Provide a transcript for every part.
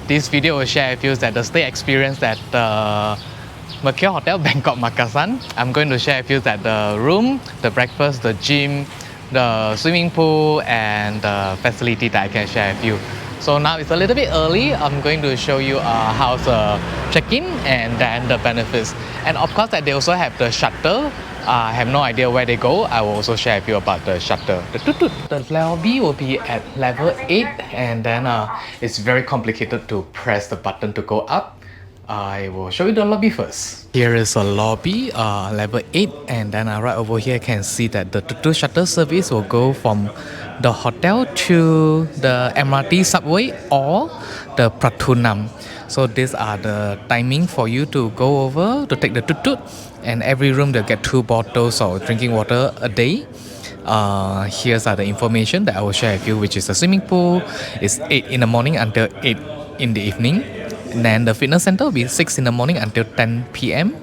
this video will share with you that the stay experience at the Mercure Hotel Bangkok Makkasan. I'm going to share with you that the room, the breakfast, the gym, the swimming pool, and the facility that I can share with you. So now it's a little bit early. I'm going to show you how's the check-in and then the benefits. And of course that they also have the shuttle. I have no idea where they go. I will also share with you about the shuttle. The lobby will be at level 8 and then it's very complicated to press the button to go up. I will show you the lobby first. Here is a lobby, level 8, and then right over here you can see that the Tutu shuttle service will go from the hotel to the MRT subway or the Pratunam. So these are the timing for you to go over to take the Tutut, and every room they'll get 2 bottles of drinking water a day. Here's the information that I will share with you, which is the swimming pool is 8 in the morning until 8 in the evening. And then the fitness center will be 6 in the morning until 10 p.m.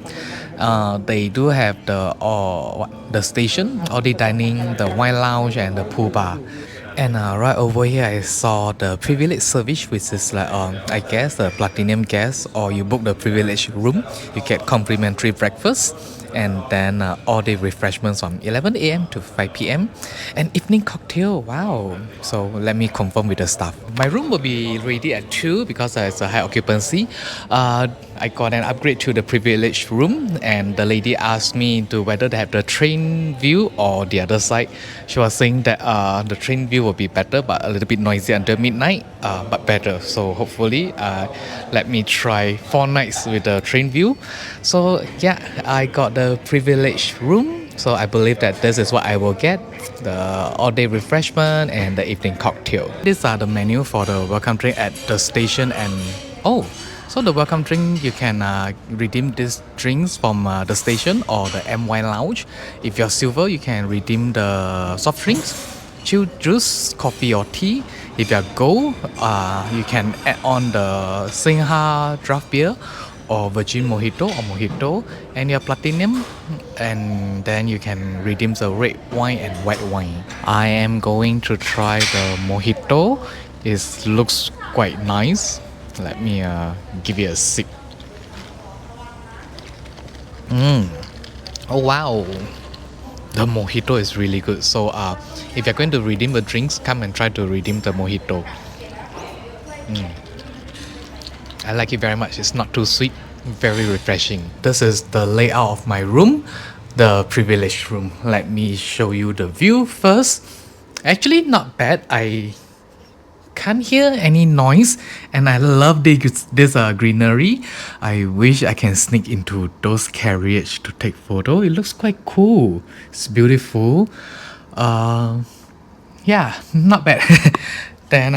They do have the station, all the dining, the wine lounge, and the pool bar. And right over here, I saw the privilege service, which is like I guess the platinum guest, or you book the privilege room, you get complimentary breakfast. And then all day refreshments from 11 a.m. to 5 p.m. and evening cocktail. Wow. So let me confirm with the staff. My room will be ready at 2 because it's a high occupancy. I got an upgrade to the privileged room, and the lady asked me to whether they have the train view or the other side. She was saying that the train view will be better but a little bit noisy until midnight, but better. So hopefully let me try 4 nights with the train view. So yeah, I got the privileged room, so I believe that this is what I will get, the all-day refreshment and the evening cocktail. These are the menu for the welcome drink at the station. And so the welcome drink, you can redeem these drinks from the station or the M Wine Lounge. If you're silver, you can redeem the soft drinks, chill juice, coffee or tea. If you're gold, you can add on the Singha draft beer or virgin mojito or mojito, and your platinum, and then you can redeem the red wine and white wine. I am going to try the mojito. It looks quite nice. Let me give it a sip. Oh wow, the mojito is really good. So if you're going to redeem the drinks, come and try to redeem the mojito. I like it very much. It's not too sweet, very refreshing. This is the layout of my room, the privileged room. Let me show you the view first. Actually not bad. I can't hear any noise, and I love this greenery. I wish I can sneak into those carriage to take photo. It looks quite cool. It's beautiful. Yeah, not bad. Then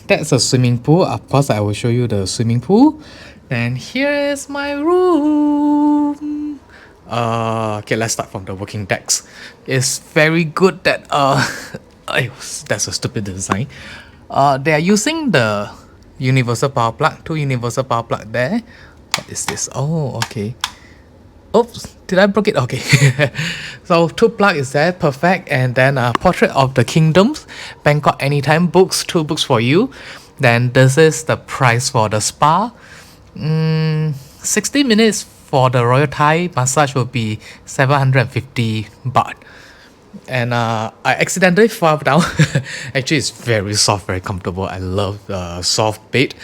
that's a swimming pool. Of course, I will show you the swimming pool. Then here is my room. Okay, let's start from the working decks. It's very good that that's a stupid design. They are using the universal power plug, 2 universal power plug there. What is this? Oh, okay. Oops, did I break it? Okay. So 2 plug is there, perfect. And then Portrait of the Kingdoms, Bangkok Anytime books, 2 books for you. Then this is the price for the spa. 60 minutes for the Royal Thai massage will be 750 baht. And I accidentally fell down. Actually, it's very soft, very comfortable. I love the soft bed.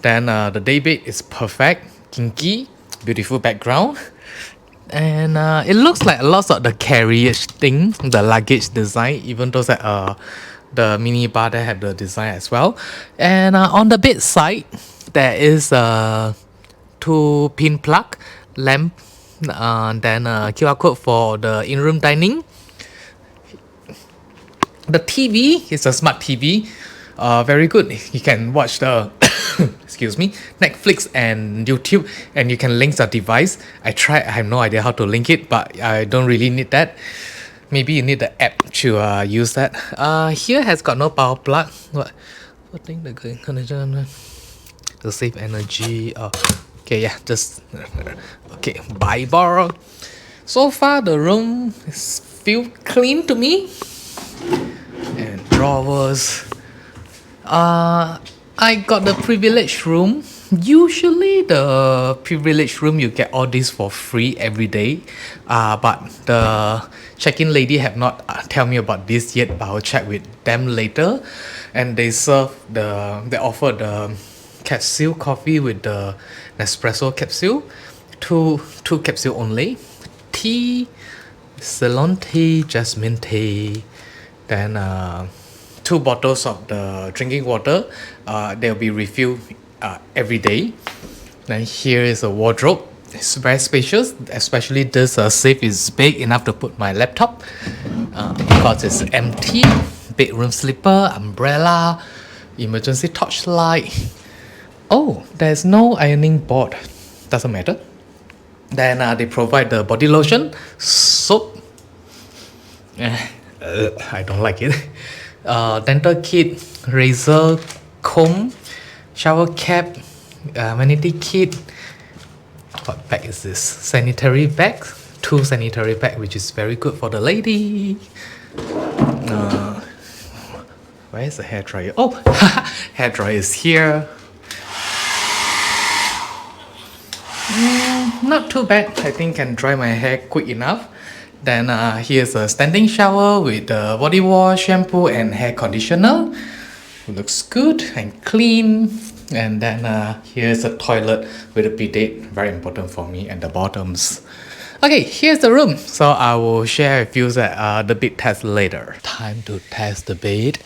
Then the day bed is perfect, kinky, beautiful background. And it looks like lots of the carriage thing, the luggage design, even though that the mini bar there have the design as well. And on the bed side, there is a 2 pin plug lamp, then a QR code for the in-room dining. The TV is a smart TV, very good. You can watch the excuse me, Netflix and YouTube, and you can link the device. I have no idea how to link it, but I don't really need that. Maybe you need the app to use that. Here has got no power plug. What thing the connection to save energy? Okay, yeah, just okay. Bye bar. So far the room feels clean to me. And drawers. I got the privileged room. Usually the privileged room you get all this for free every day. But the check-in lady have not tell me about this yet, but I'll check with them later. And they offer the capsule coffee with the Nespresso capsule. Two capsule only. Tea, Ceylon tea, jasmine tea. Then 2 bottles of the drinking water. They'll be refilled every day. Then here is a wardrobe. It's very spacious, especially this safe is big enough to put my laptop because it's empty. Bedroom slipper, umbrella, emergency torchlight. Oh, there's no ironing board. Doesn't matter. Then they provide the body lotion, soap. I don't like it. Dental kit, razor, comb, shower cap, vanity kit. What bag is this? Sanitary bag. 2 sanitary bag, which is very good for the lady. Where is the hair dryer? Oh, hair dryer is here. Not too bad. I think can dry my hair quick enough. Then here's a standing shower with the body wash, shampoo and hair conditioner. It looks good and clean. And then here's a toilet with a bidet, very important for me, and the bottoms. Okay, here's the room. So I will share with you the bed test later. Time to test the bed.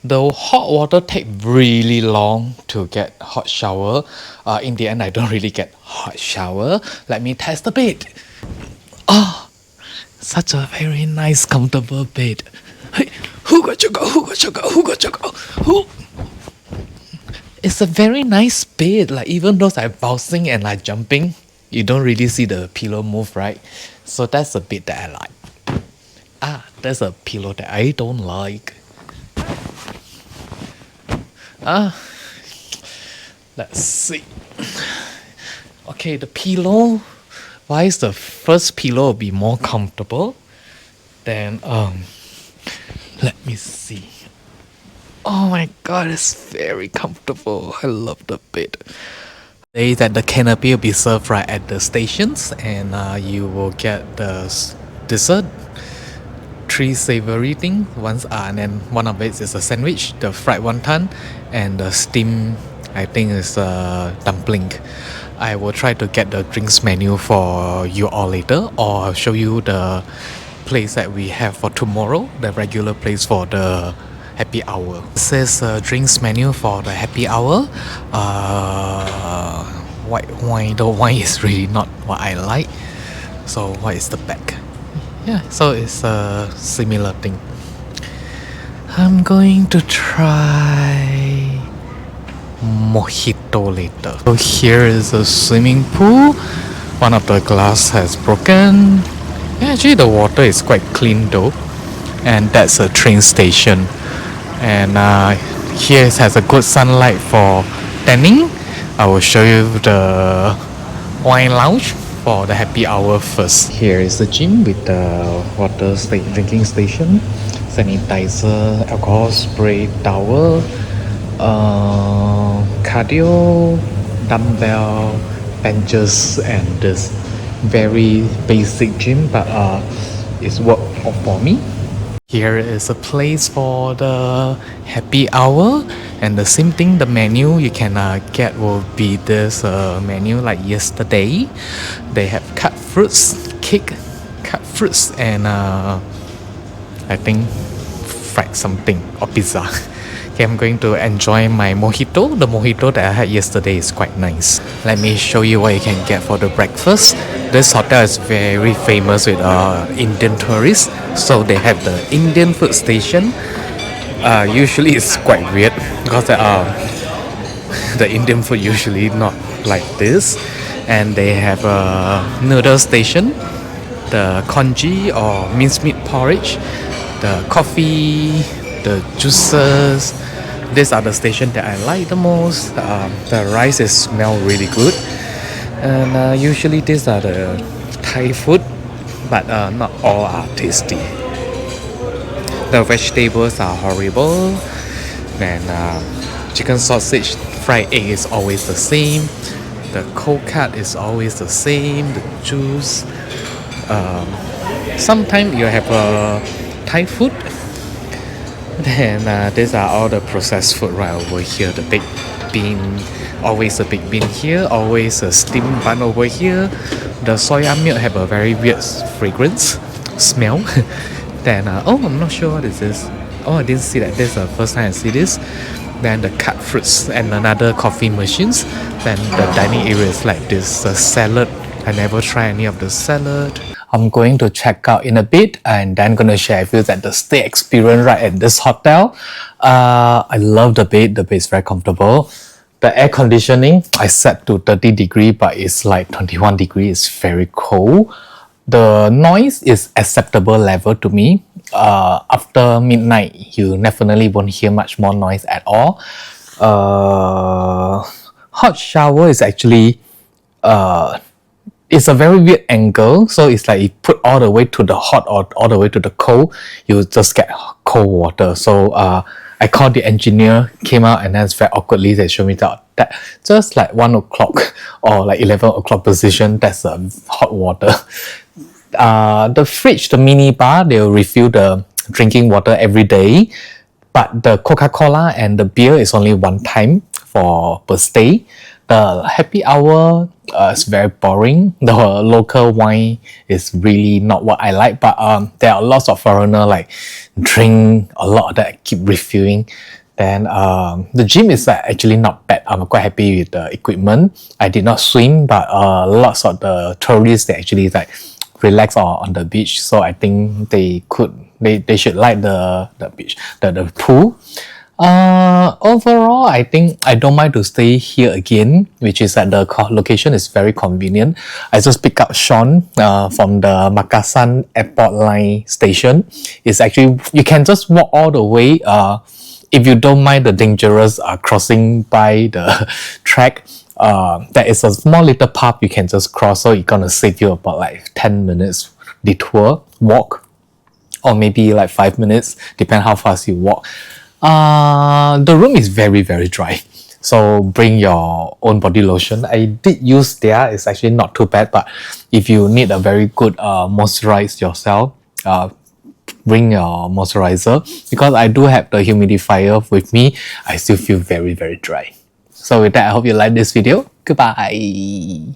The hot water take really long to get hot shower. In the end, I don't really get hot shower. Let me test the bed. Oh, such a very nice, comfortable bed. Hey, who got your go? Who got your go? Who got your go? Who? It's a very nice bed. Like even though I'm bouncing and like jumping, you don't really see the pillow move, right? So that's a bit that I like. There's a pillow that I don't like. Let's see. Okay, the pillow. Why is the first pillow be more comfortable? Then let me see. Oh my god, it's very comfortable. I love the bed. Say that the canopy will be served right at the stations, and you will get the dessert, 3 savory things. And then one of it is a sandwich, the fried wonton, and the steamed, I think is a dumpling. I will try to get the drinks menu for you all later, or I'll show you the place that we have for tomorrow, the regular place for the happy hour. This is drinks menu for the happy hour. White wine, the wine is really not what I like. So what is the back? Yeah, so it's a similar thing. I'm going to try mojito later. So here is a swimming pool. One of the glass has broken. Yeah, actually the water is quite clean though. And that's a train station. And here it has a good sunlight for tanning. I will show you the wine lounge for the happy hour first. Here is the gym with the water drinking station, sanitizer, alcohol spray, towel, cardio, dumbbell, benches, and this very basic gym, but it's worked for me. Here is a place for the happy hour, and the same thing, the menu you can get will be this menu like yesterday. They have cut fruits, cake, cut fruits, and I think fried something or pizza. Okay, I'm going to enjoy my mojito. The mojito that I had yesterday is quite nice. Let me show you what you can get for the breakfast. This hotel is very famous with Indian tourists, so they have the Indian food station. Usually it's quite weird because the Indian food usually not like this, and they have a noodle station, the congee or mincemeat porridge, the coffee, the juices. These are the stations that I like the most. The rice smell really good, and usually these are the Thai food, but not all are tasty. The vegetables are horrible, and chicken sausage, fried egg is always the same. The cold cut is always the same. The juice. Sometimes you have Thai food. Then these are all the processed food right over here. The baked bean, always a baked bean here. Always a steamed bun over here. The soya milk have a very weird fragrance, smell. Then I'm not sure what is this. Oh, I didn't see that. This is the first time I see this. Then the cut fruits and another coffee machines. Then the dining area is like this. The salad. I never try any of the salad. I'm going to check out in a bit and then gonna share with you that the stay experience right at this hotel. I love the bed. The bed is very comfortable. The air conditioning I set to 30 degree, but it's like 21 degree. It's very cold. The noise is acceptable level to me. After midnight, you definitely won't hear much more noise at all. Hot shower is actually it's a very weird angle, so it's like you put all the way to the hot or all the way to the cold, you just get cold water. So I called the engineer, came out, and then very awkwardly they showed me that just like 1 o'clock or like 11 o'clock position, that's hot water. The fridge, the mini bar, they'll refill the drinking water every day, but the Coca-Cola and the beer is only one time per stay. The happy hour is very boring. The local wine is really not what I like, but there are lots of foreigner like drink a lot that keep refilling. Then the gym is actually not bad. I'm quite happy with the equipment. I did not swim, but lots of the tourists they actually like relax on the beach. So I think they should like the beach, the pool. Overall, I think I don't mind to stay here again, which is that the location is very convenient. I just picked up Sean from the Makkasan airport line station. It's actually, you can just walk all the way. If you don't mind the dangerous crossing by the track, there is a small little path you can just cross, so it's gonna save you about like 10 minutes detour walk, or maybe like 5 minutes, depend how fast you walk. The room is very dry, so bring your own body lotion. I did use there. It's actually not too bad, but if you need a very good moisturize yourself, bring your moisturizer, because I do have the humidifier with me. I still feel very dry. So with that, I hope you like this video. Goodbye.